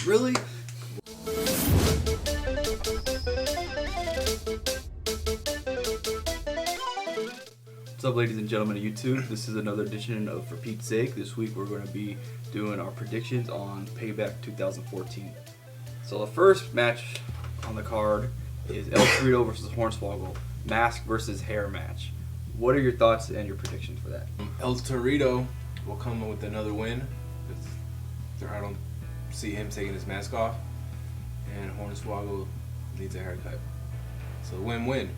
Really? What's up, ladies and gentlemen of YouTube? This is another edition of For Pete's Sake. This week we're going to be doing our predictions on Payback 2014. So the first match on the card is El Torito versus Hornswoggle, mask versus hair match. What are your thoughts and your predictions for that? El Torito will come with another win. I don't see him taking his mask off. And Hornswoggle needs a haircut. So win-win.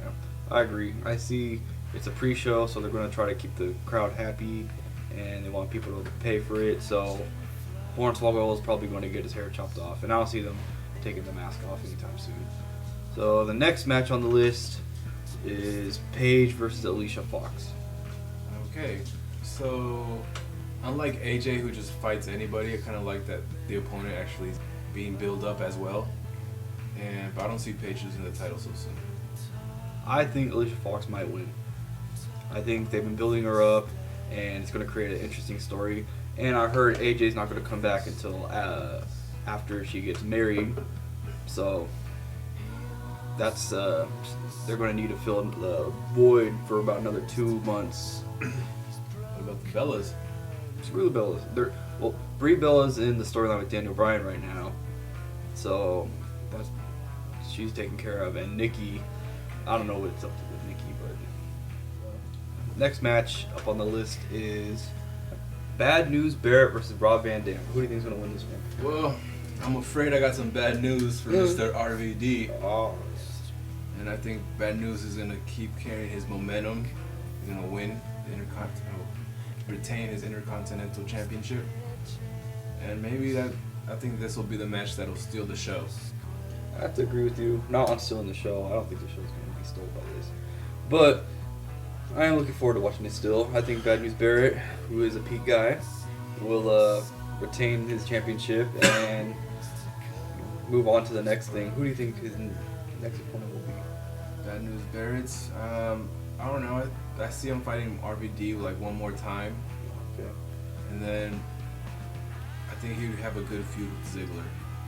Yeah, I agree. I see it's a pre-show, so they're going to try to keep the crowd happy, and they want people to pay for it. So Hornswoggle is probably going to get his hair chopped off, and I don't see them taking the mask off anytime soon. So the next match on the list is Paige versus Alicia Fox. Okay, so unlike AJ, who just fights anybody, I kind of like that the opponent actually is being built up as well. But I don't see Paige losing the title so soon. I think Alicia Fox might win. I think they've been building her up, and it's going to create an interesting story. And I heard AJ's not going to come back until after she gets married, so that's they're going to need to fill the void for about another 2 months. What about the Bellas? It's really Bellas. Brie Bella's in the storyline with Daniel Bryan right now, so she's taken care of. And Nikki, I don't know what it's up to with Nikki, but next match up on the list is Bad News Barrett versus Rob Van Dam. Who do you think is going to win this one? Well, I'm afraid I got some bad news for Mr. RVD. Oh. And I think Bad News is going to keep carrying his momentum. He's going to win the retain his Intercontinental Championship. And maybe I think this will be the match that'll steal the show. I have to agree with you. Not on stealing the show. I don't think the show's going to be stolen by this. But I am looking forward to watching it still. I think Bad News Barrett, who is a Pete guy, will retain his championship and move on to the next thing. Who do you think his next opponent will be? Bad News Barrett's, I don't know. I see him fighting RVD like one more time. Okay. And then I think he would have a good feud with Ziggler.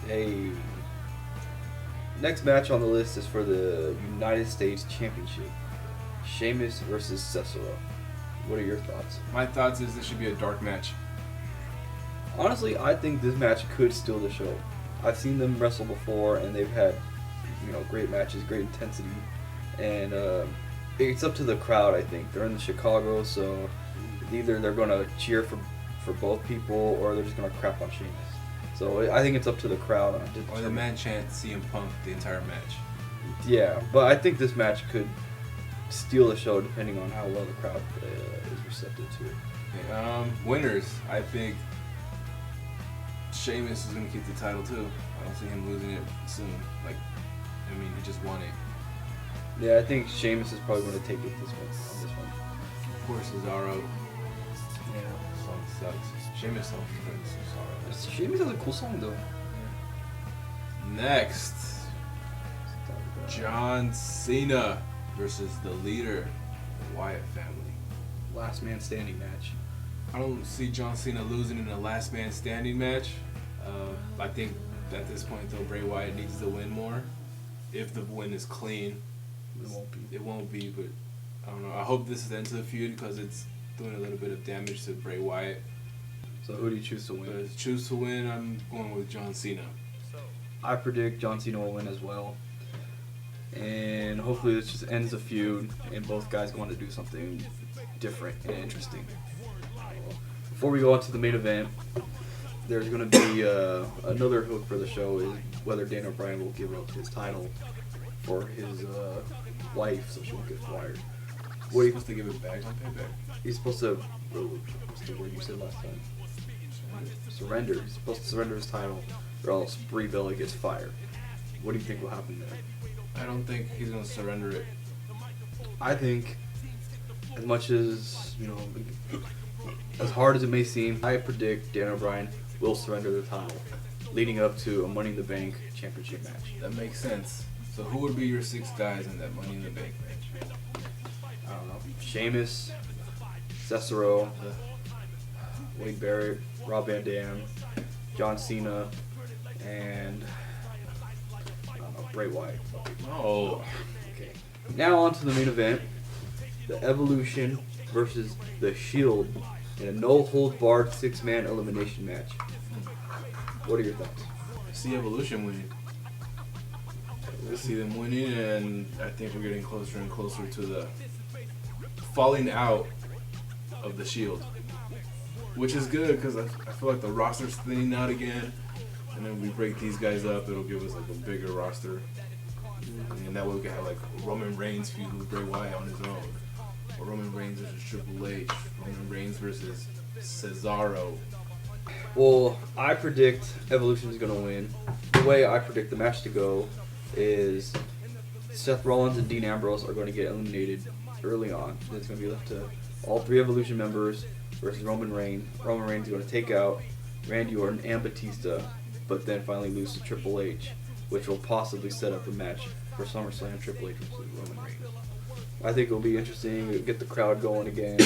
Hey. Next match on the list is for the United States Championship. Sheamus versus Cesaro. What are your thoughts? My thoughts is this should be a dark match. Honestly, I think this match could steal the show. I've seen them wrestle before, and they've had, great matches, great intensity, and it's up to the crowd. I think they're in Chicago, so either they're gonna cheer for both people, or they're just gonna crap on Sheamus. So I think it's up to the crowd. Or the man chant CM Punk the entire match. Yeah, but I think this match could steal the show depending on how well the crowd is receptive to it. Okay, winners. I think Sheamus is going to keep the title too. I don't see him losing it soon. He just won it. Yeah, I think Sheamus is probably going to take it this one. Of course, Cesaro. Yeah, song sucks. Sheamus song sucks. Sheamus has a cool song though. Next, John Cena versus the leader, the Wyatt family. Last man standing match. I don't see John Cena losing in a last man standing match. I think at this point though, Bray Wyatt needs to win more. If the win is clean, it won't be, but I don't know. I hope this is the end of the feud because it's doing a little bit of damage to Bray Wyatt. So who do you choose to win? But to choose to win, I'm going with John Cena. I predict John Cena will win as well. And hopefully this just ends the feud and both guys go on to do something different and interesting. Before we go on to the main event, there's going to be another hook for the show is whether Daniel Bryan will give up his title for his wife so she won't get fired. What are you supposed to give it back on Payback? He's supposed to, what's the word you said last time? Surrender. He's supposed to surrender his title or else Brie Bella gets fired. What do you think will happen there? I don't think he's going to surrender it. I think, as much as, as hard as it may seem, I predict Daniel Bryan will surrender the title, leading up to a Money in the Bank championship match. That makes sense. So who would be your 6 guys in that Money in the Bank match? I don't know. Sheamus, Cesaro, Wade Barrett, Rob Van Dam, John Cena, and I don't know, Bray Wyatt. No. Okay. Now on to the main event: the Evolution versus the Shield in a no-hold-barred 6-man elimination match. What are your thoughts? See Evolution winning. I see them winning, and I think we're getting closer and closer to the falling out of the Shield, which is good because I feel like the roster's thinning out again, and then we break these guys up, it'll give us like a bigger roster, and that way we can have like Roman Reigns feud with Bray Wyatt on his own, or Roman Reigns versus Triple H, Roman Reigns versus Cesaro. Well, I predict Evolution is going to win. The way I predict the match to go is Seth Rollins and Dean Ambrose are going to get eliminated early on. Then it's going to be left to all 3 Evolution members versus Roman Reigns. Roman Reigns is going to take out Randy Orton and Batista, but then finally lose to Triple H, which will possibly set up the match for SummerSlam, Triple H versus Roman Reigns. I think it'll be interesting. It'll get the crowd going again.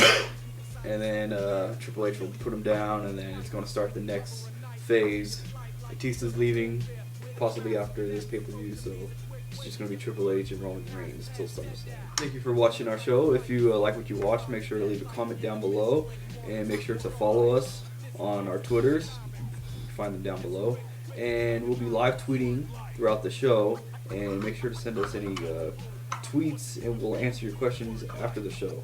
And then Triple H will put him down, and then it's going to start the next phase. Batista's leaving, possibly after this pay-per-view, so it's just going to be Triple H and Roman Reigns until SummerSlam. Thank you for watching our show. If you like what you watched, make sure to leave a comment down below, and make sure to follow us on our Twitters. You can find them down below. And we'll be live tweeting throughout the show, and make sure to send us any tweets, and we'll answer your questions after the show.